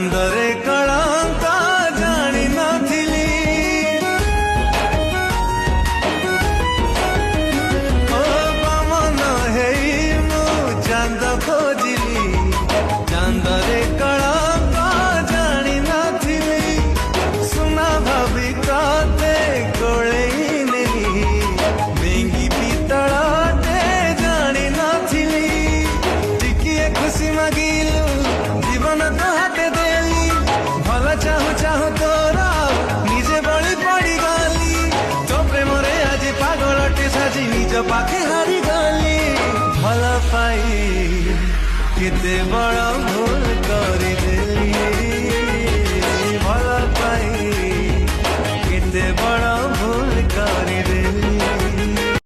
ଚାନ୍ଦରେ କଳଙ୍କ ଜାଣି ନଥିଲି ଓ ବାମନ ହେଇ ମୁଁ ଚାନ୍ଦ ଖୋଜିଲି ଚାନ୍ଦରେ କଳଙ୍କ ଜାଣି ନଥିଲି ସୁନା ଭାବି ତତେ କୋଳେଇ ନେଲି ବେଙ୍ଗି ପିତଳଟେ ଜାଣି ନଥିଲି ଟିକିଏ ଖୁସି ମାଗିଲୁ জীবন তো হাতে দেলি ভালো চাহু চাহু তোর নিজে বলি পড়ি গলি তো প্রেমরে আজি পাগলটে সাজি নিজ পাখে হারি গলি ভাল পাই কেতে বড় ভুল করিদেলি